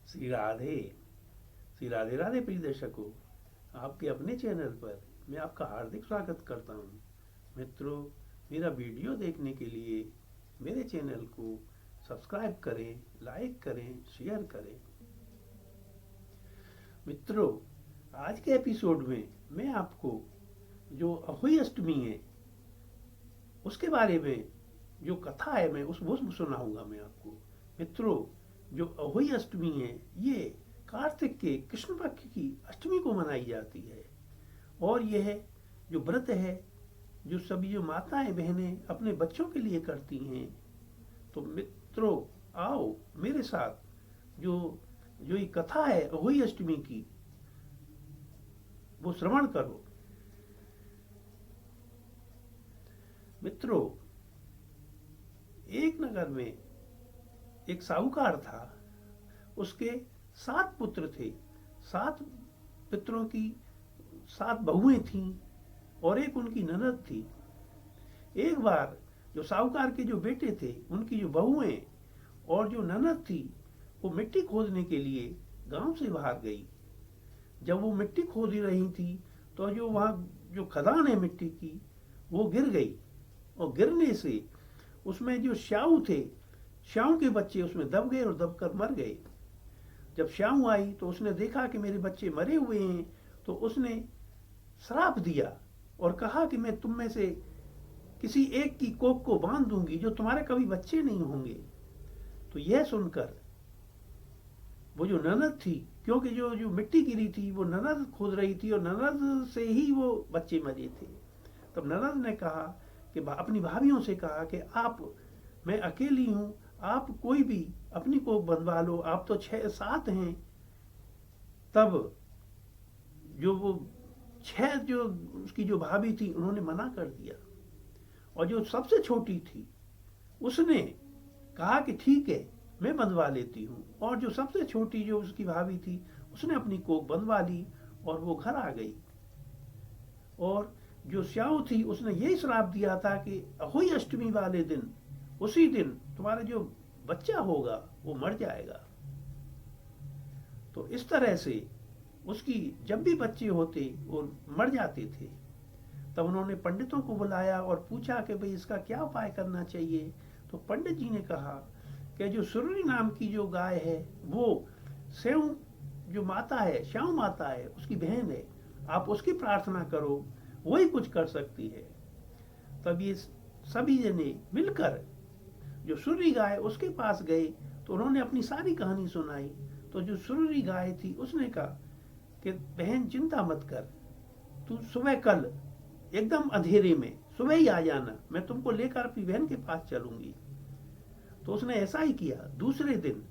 श्री राधे राधे प्रिय दर्शकों, आपके अपने चैनल पर मैं आपका हार्दिक स्वागत करता हूं। मित्रों, मेरा वीडियो देखने के लिए मेरे चैनल को सब्सक्राइब करें, लाइक करें, शेयर करें। मित्रों, आज के एपिसोड में मैं आपको जो अहोई अष्टमी है उसके बारे में जो कथा है मैं वो सुनाऊंगा मैं आपको। मित्रों, जो अहोई अष्टमी है ये कार्तिक के कृष्ण पक्ष की अष्टमी को मनाई जाती है और यह जो व्रत है जो सभी जो माताएं बहनें अपने बच्चों के लिए करती हैं। तो मित्रों, आओ मेरे साथ जो जो ये कथा है अहोई अष्टमी की वो श्रवण करो। मित्रों, एक नगर में एक साहूकार था। उसके 7 पुत्र थे। 7 पितरों की 7 बहुएं थीं और एक उनकी ननद थी। एक बार जो साहूकार के जो बेटे थे उनकी जो बहुएं और जो ननद थी वो मिट्टी खोदने के लिए गांव से बाहर गई। जब वो मिट्टी खोद रही थी तो जो वहाँ जो खदान है मिट्टी की वो गिर गई और गिरने से उसमें जो श्याऊ थे, श्याऊ के बच्चे उसमें दब गए और दबकर मर गए। जब श्याऊ आई तो उसने देखा कि मेरे बच्चे मरे हुए हैं, तो उसने श्राप दिया और कहा कि मैं तुम में से किसी एक की कोख को बांध दूंगी जो तुम्हारे कभी बच्चे नहीं होंगे। तो यह सुनकर वो जो ननद थी, क्योंकि जो जो मिट्टी गिरी थी वो ननद खोद रही थी और ननद से ही वो बच्चे मरे थे। तब ननद ने कहा कि अपनी भाभियों से कहा कि आप, मैं अकेली हूं, आप कोई भी अपनी कोख बंधवा लो, आप तो 6-7 हैं। तब जो वो 6 जो उसकी जो भाभी थी उन्होंने मना कर दिया और जो सबसे छोटी थी उसने कहा कि ठीक है मैं बंधवा लेती हूँ। और जो सबसे छोटी जो उसकी भाभी थी उसने अपनी कोख बंधवा ली और वो घर आ गई। और जो श्याऊ थी उसने यही श्राप दिया था कि अहोई अष्टमी वाले दिन, उसी दिन तुम्हारा जो बच्चा होगा वो मर जाएगा। तो इस तरह से उसकी जब भी बच्चे होते वो मर जाते थे। तब उन्होंने पंडितों को बुलाया और पूछा कि भाई इसका क्या उपाय करना चाहिए। तो पंडित जी ने कहा कि जो सुरनी नाम की जो गाय है वो स्यऊ जो माता है, श्याऊ माता है, उसकी बहन है, आप उसकी प्रार्थना करो, वही कुछ कर सकती है। तब ये सभी जने मिलकर जो सुररी गाय उसके पास गए तो उन्होंने अपनी सारी कहानी सुनाई। तो जो सुररी गाय थी उसने कहा कि बहन चिंता मत कर, तू सुबह कल एकदम अंधेरे में सुबह ही आ जाना, मैं तुमको लेकर अपनी बहन के पास चलूंगी। तो उसने ऐसा ही किया। दूसरे दिन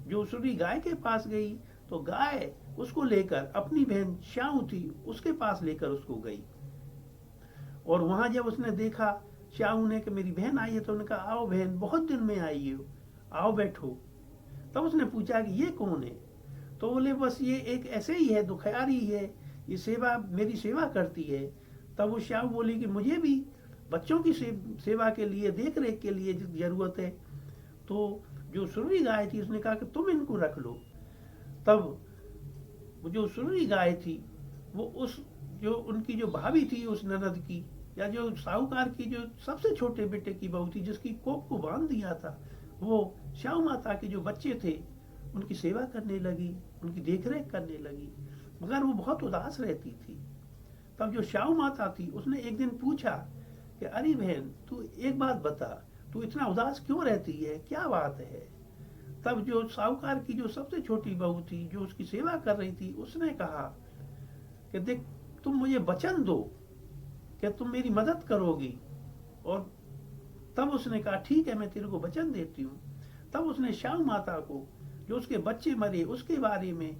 जो सुररी गाय के पास गई तो गाय उसको लेकर अपनी बहन श्याऊ थी उसके पास लेकर उसको गई। और वहां जब उसने देखा श्याऊ ने कि मेरी बहन आई है तो उन्होंने कहा आओ बहन, बहुत दिन में आई हो, आओ बैठो। तब उसने पूछा कि ये कौन है। तो बोले बस ये एक ऐसे ही है, दुखियारी है, ये सेवा मेरी सेवा करती है। तब वो श्याऊ बोली कि मुझे भी बच्चों की सेवा के लिए, देख रेख के लिए जरूरत है। तो जो सुररी गाय थी उसने कहा कि तुम इनको रख लो। तब जो सुररी गाय थी वो उस जो उनकी जो भाभी थी उस ननद की, या जो साहूकार की जो सबसे छोटे बेटे की बहू थी जिसकी कोख को बांध दिया था, वो श्याऊ माता के जो बच्चे थे उनकी सेवा करने लगी, उनकी देखरेख करने लगी, मगर वो बहुत उदास रहती थी। तब जो श्याऊ माता थी उसने एक दिन पूछा कि अरे बहन, तू एक बात बता, तू इतना उदास क्यों रहती है, क्या बात है। तब जो साहूकार की जो सबसे छोटी बहू थी जो उसकी सेवा कर रही थी उसने कहा कि देख, तुम मुझे वचन दो कि तुम मेरी मदद करोगी। और तब उसने कहा ठीक है मैं तेरे को वचन देती हूँ। तब उसने श्याऊ माता को जो उसके बच्चे मरे उसके बारे में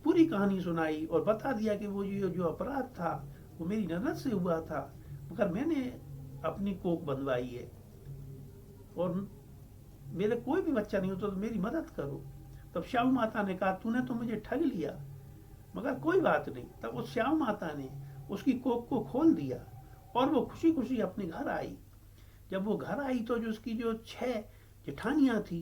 पूरी कहानी सुनाई और बता दिया कि वो जो अपराध था वो मेरी ननद से हुआ था, मगर मैंने अपनी कोख बंधवाई है और मेरे कोई भी बच्चा नहीं होता तो मेरी मदद करो। तब श्याऊ माता ने कहा तूने तो मुझे ठग लिया, मगर कोई बात नहीं। तब उस श्याऊ माता ने उसकी कोख को खोल दिया और वो खुशी खुशी अपने घर आई। जब वो घर आई तो जो उसकी जो 6 जेठानियां थी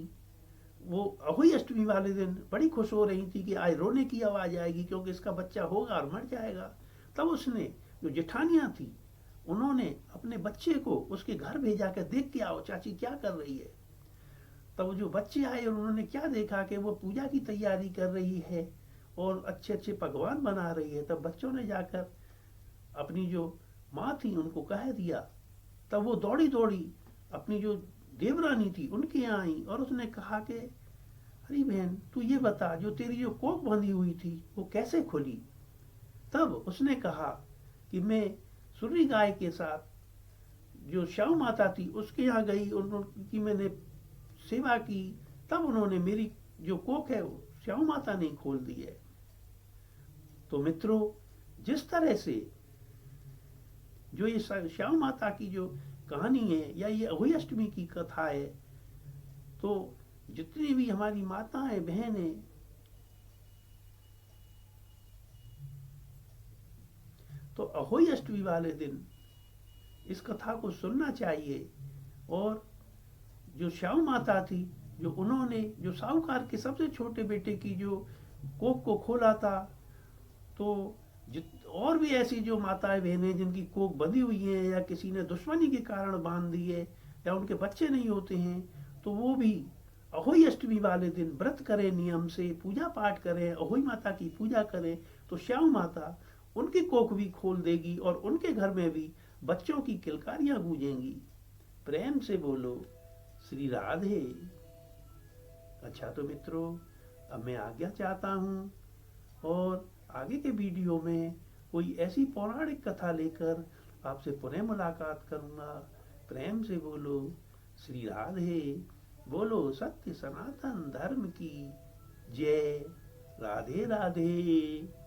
वो अहोई अष्टमी वाले दिन बड़ी खुश हो रही थी कि आज रोने की आवाज आएगी क्योंकि इसका बच्चा होगा और मर जाएगा। तब उसने, जो जेठानियां थी, उन्होंने अपने बच्चे को उसके घर भेजा कर, देख के आओ चाची क्या कर रही है। तब जो बच्चे आए और उन्होंने क्या देखा कि वो पूजा की तैयारी कर रही है और अच्छे अच्छे पकवान बना रही है। तब बच्चों ने जाकर अपनी जो माँ थी उनको कह दिया। तब वो दौड़ी दौड़ी अपनी जो देवरानी थी उनके यहाँ आई और उसने कहा कि अरे बहन तू ये बता, जो तेरी जो कोख बंधी हुई थी वो कैसे खुली। तब उसने कहा कि मैं सुर्री गाय के साथ जो श्याम माता थी उसके यहाँ गई, उनकी मैंने सेवा की, तब उन्होंने मेरी जो कोख है वो श्याम माता ने खोल दी है। तो मित्रों, जिस तरह से जो ये श्याम माता की जो कहानी है या ये अहोई अष्टमी की कथा है, तो जितनी भी हमारी माताएं बहनें तो अहोई अष्टमी वाले दिन इस कथा को सुनना चाहिए। और जो श्याम माता थी, जो उन्होंने जो साहूकार के सबसे छोटे बेटे की जो कोख को खोला था, तो और भी ऐसी जो माताएं बहनें जिनकी कोख बंधी हुई है या किसी ने दुश्मनी के कारण बांध दी है या उनके बच्चे नहीं होते हैं, तो वो भी अहोई अष्टमी वाले दिन व्रत करें, नियम से पूजा पाठ करें, अहोई माता की पूजा करें, तो श्याम माता उनकी कोख भी खोल देगी और उनके घर में भी बच्चों की किलकारियां गूंजेंगी। प्रेम से बोलो श्री राधे। अच्छा तो मित्रों, अब मैं आज्ञा चाहता हूँ और आगे के वीडियो में कोई ऐसी पौराणिक कथा लेकर आपसे पुनः मुलाकात करूँगा। प्रेम से बोलो श्री राधे। बोलो सत्य सनातन धर्म की जय। राधे राधे।